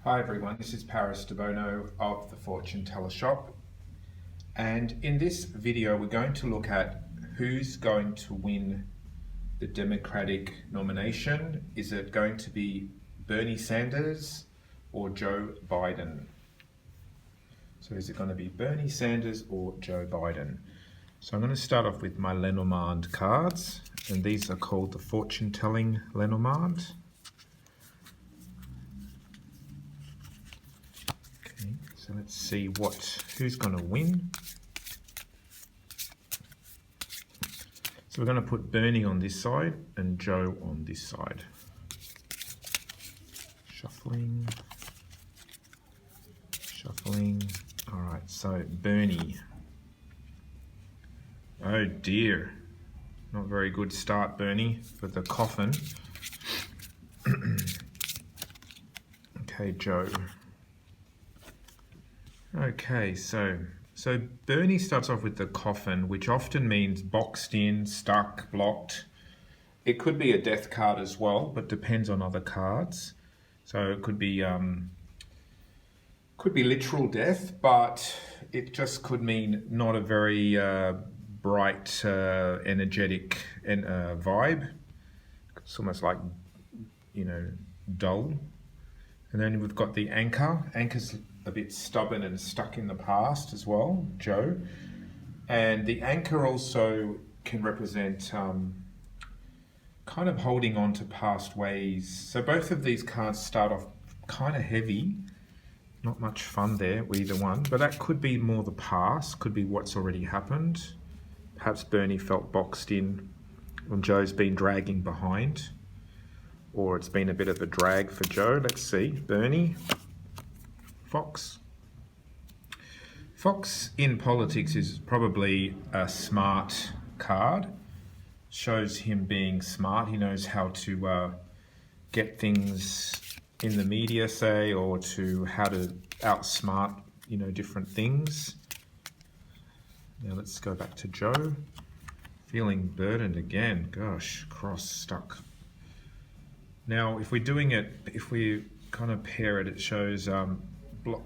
Hi everyone, this is Paris Debono of the Fortune Teller Shop, and in this video we're going to look at who's going to win the Democratic nomination. Is it going to be Bernie Sanders or Joe Biden? So is it going to be Bernie Sanders or Joe Biden? So I'm going to start off with my Lenormand cards, and these are called the Fortune Telling Lenormand. So let's see who's going to win. So we're going to put Bernie on this side and Joe on this side. Shuffling. All right, so Bernie. Oh dear. Not a very good start, Bernie, for the coffin. Okay, Joe. Okay, so Bernie starts off with the coffin, which often means boxed in, stuck, blocked. It could be a death card as well, but depends on other cards. So it could be literal death, but it just could mean not a very bright, energetic vibe. It's almost like, dull. And then we've got the anchor. Anchor's a bit stubborn and stuck in the past as well, Joe. And the anchor also can represent kind of holding on to past ways. So both of these cards start off kind of heavy. Not much fun there, either one. But that could be more the past, could be what's already happened. Perhaps Bernie felt boxed in when Joe's been dragging behind. Or it's been a bit of a drag for Joe. Let's see. Bernie. Fox. Fox in politics is probably a smart card. Shows him being smart. He knows how to get things in the media, say, or how to outsmart, different things. Now let's go back to Joe. Feeling burdened again. Gosh, stuck. Now, if we kind of pair it, it shows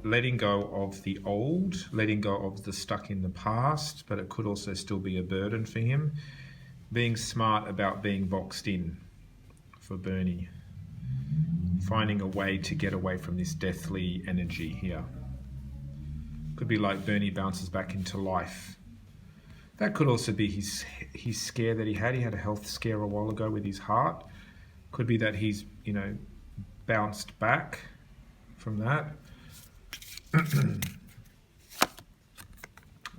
letting go of the old, letting go of the stuck in the past, but it could also still be a burden for him. Being smart about being boxed in for Bernie. Finding a way to get away from this deathly energy here. Could be like Bernie bounces back into life. That could also be his scare that he had. He had a health scare a while ago with his heart. Could be that he's, bounced back from that.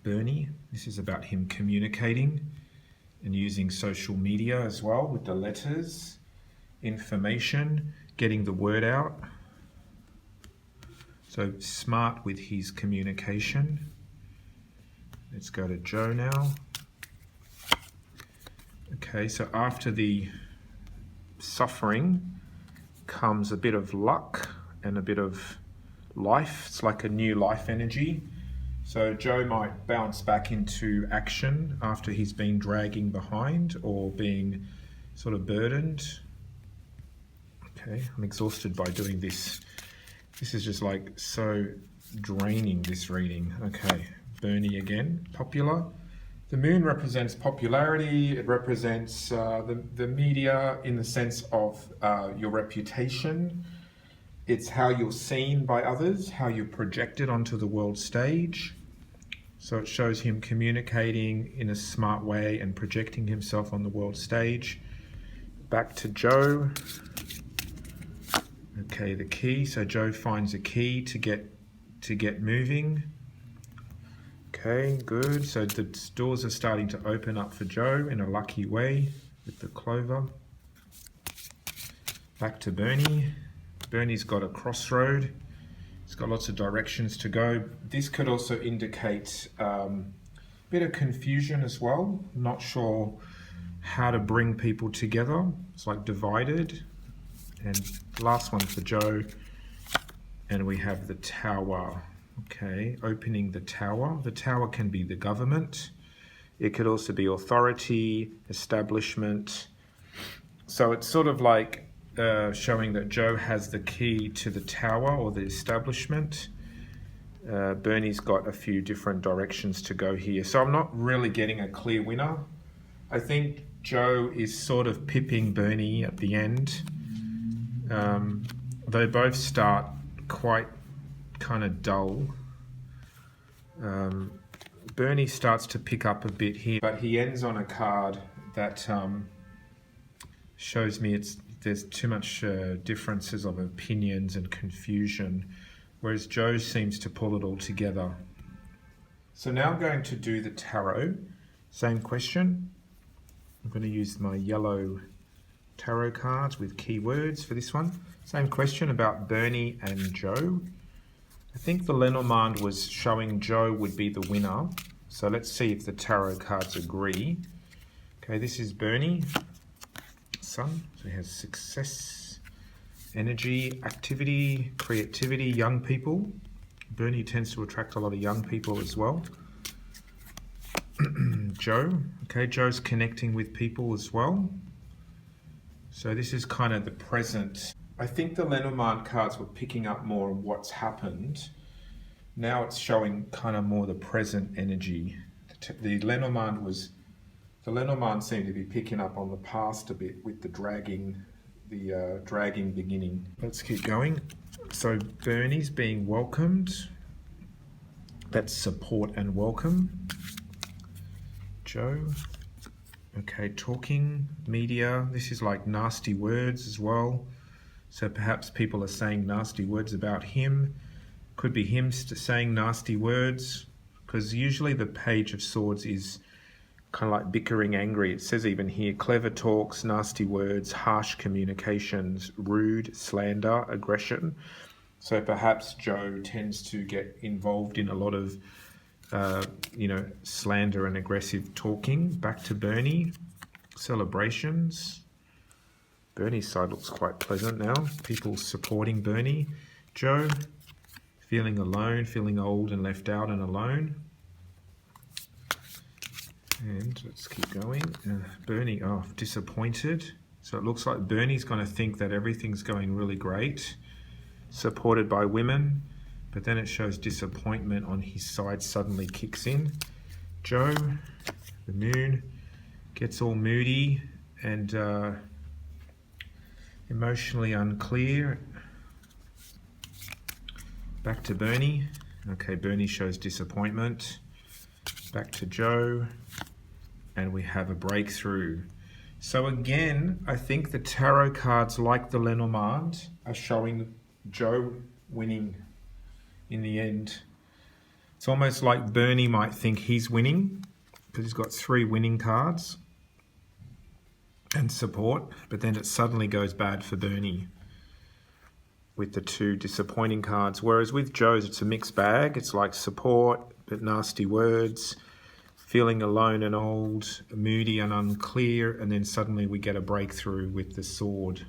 Bernie, this is about him communicating and using social media as well with the letters, information, getting the word out. So smart with his communication. Let's go to Joe now. Okay, so after the suffering comes a bit of luck and a bit of life. It's like a new life energy. So Joe might bounce back into action after he's been dragging behind or being sort of burdened. Okay, I'm exhausted by doing this. This is just like so draining, this reading. Okay, Bernie again, popular. The moon represents popularity. It represents the media in the sense of your reputation. It's how you're seen by others, how you're projected onto the world stage. So it shows him communicating in a smart way and projecting himself on the world stage. Back to Joe. Okay, the key. So Joe finds a key to get moving. Okay, good. So the doors are starting to open up for Joe in a lucky way with the clover. Back to Bernie. Bernie's got a crossroad. He's got lots of directions to go. This could also indicate a bit of confusion as well. Not sure how to bring people together. It's like divided. And last one for Joe. And we have the Tower. Okay, opening the Tower. The Tower can be the government. It could also be authority, establishment. So it's sort of like showing that Joe has the key to the tower or the establishment. Bernie's got a few different directions to go here. So I'm not really getting a clear winner. I think Joe is sort of pipping Bernie at the end. They both start quite kind of dull. Bernie starts to pick up a bit here, but he ends on a card that shows me there's too much differences of opinions and confusion, whereas Joe seems to pull it all together. So now I'm going to do the tarot. Same question. I'm going to use my yellow tarot cards with keywords for this one. Same question about Bernie and Joe. I think the Lenormand was showing Joe would be the winner. So let's see if the tarot cards agree. Okay, this is Bernie, Sun. So he has success, energy, activity, creativity, young people. Bernie tends to attract a lot of young people as well. Joe. Okay, Joe's connecting with people as well. So this is kind of the present. I think the Lenormand cards were picking up more on what's happened. Now it's showing kind of more the present energy. The Lenormand seemed to be picking up on the past a bit with the dragging beginning. Let's keep going. So Bernie's being welcomed. That's support and welcome. Joe. Okay, talking, media. This is like nasty words as well. So perhaps people are saying nasty words about him. Could be him saying nasty words, because usually the Page of Swords is kind of like bickering, angry. It says even here, clever talks, nasty words, harsh communications, rude, slander, aggression. So perhaps Joe tends to get involved in a lot of, slander and aggressive talking. Back to Bernie, celebrations. Bernie's side looks quite pleasant now. People supporting Bernie. Joe, feeling alone, feeling old and left out and alone. And let's keep going. Bernie, disappointed. So it looks like Bernie's going to think that everything's going really great, supported by women, but then it shows disappointment on his side suddenly kicks in. Joe, the moon, gets all moody and emotionally unclear. Back to Bernie. Okay, Bernie shows disappointment. Back to Joe. And we have a breakthrough. So again, I think the tarot cards, like the Lenormand, are showing Joe winning in the end. It's almost like Bernie might think he's winning because he's got 3 winning cards and support, but then it suddenly goes bad for Bernie with the 2 disappointing cards. Whereas with Joe's, it's a mixed bag. It's like support, but nasty words, feeling alone and old, moody and unclear, and then suddenly we get a breakthrough with the sword.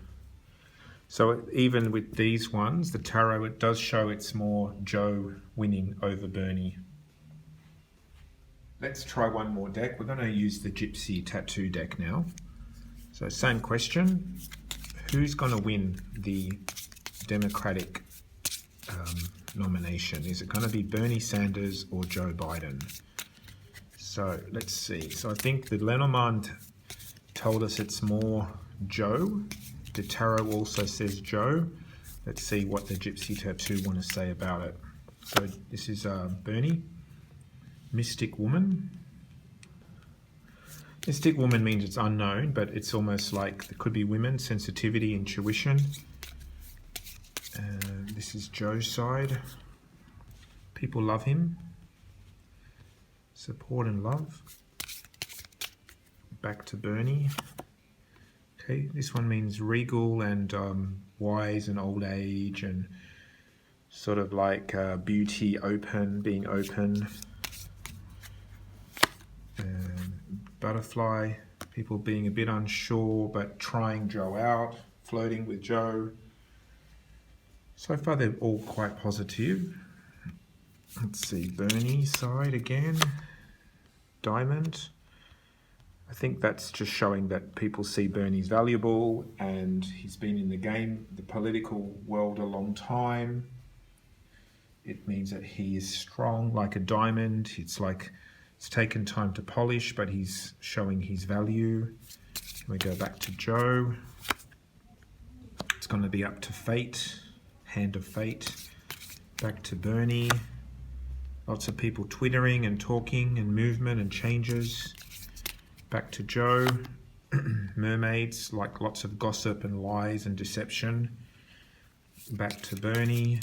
So even with these ones, the tarot, it does show it's more Joe winning over Bernie. Let's try one more deck. We're going to use the Gypsy tattoo deck now. So same question. Who's going to win the Democratic nomination? Is it going to be Bernie Sanders or Joe Biden? So let's see. So I think the Lenormand told us it's more Joe. The tarot also says Joe. Let's see what the Gypsy tattoo want to say about it. So this is Bernie. Mystic woman. Mystic woman means it's unknown, but it's almost like there could be women, sensitivity, intuition. This is Joe's side. People love him. Support and love. Back to Bernie. Okay, this one means regal and wise and old age and sort of like beauty, open, being open. Butterfly, people being a bit unsure but trying Joe out, flirting with Joe. So far they're all quite positive. Let's see, Bernie's side again. Diamond. I think that's just showing that people see Bernie's valuable, and he's been in the game, the political world, a long time. It means that he is strong like a diamond. It's like it's taken time to polish, but he's showing his value. We go back to Joe. It's going to be up to fate, hand of fate. Back to Bernie. Lots of people twittering and talking and movement and changes. Back to Joe. Mermaids, like lots of gossip and lies and deception. Back to Bernie.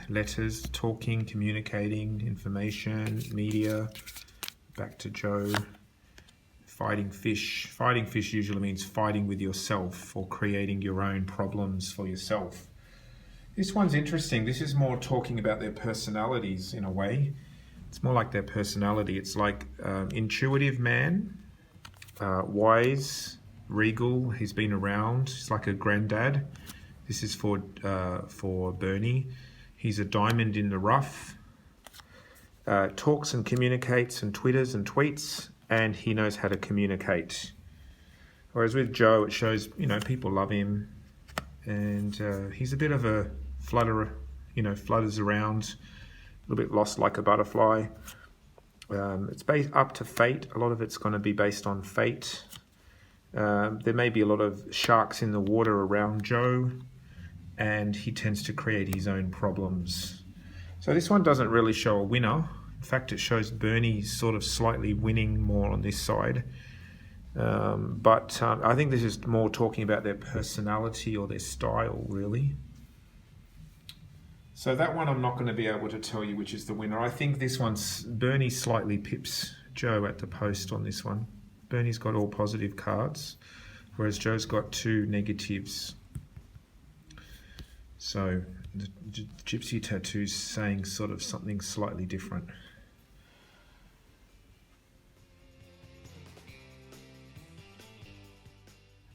Letters, talking, communicating, information, media. Back to Joe. Fighting fish. Fighting fish usually means fighting with yourself or creating your own problems for yourself. This one's interesting. This is more talking about their personalities in a way. It's more like their personality. It's like intuitive man, wise, regal. He's been around. He's like a granddad. This is for Bernie. He's a diamond in the rough. Talks and communicates and twitters and tweets, and he knows how to communicate. Whereas with Joe, it shows, people love him, and he's a bit of a flutterer, flutters around, a little bit lost like a butterfly. It's based up to fate. A lot of it's going to be based on fate. There may be a lot of sharks in the water around Joe, and he tends to create his own problems. So this one doesn't really show a winner. In fact, it shows Bernie sort of slightly winning more on this side. But I think this is more talking about their personality or their style, really. So that one I'm not going to be able to tell you which is the winner. I think this one's Bernie slightly pips Joe at the post on this one. Bernie's got all positive cards, whereas Joe's got 2 negatives. So the Gypsy tattoo's saying sort of something slightly different.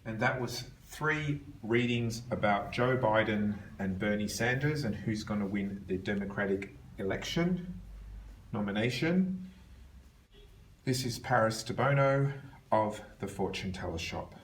And that was 3 readings about Joe Biden and Bernie Sanders and who's going to win the Democratic election nomination. This is Paris Debono of the Fortune Teller Shop.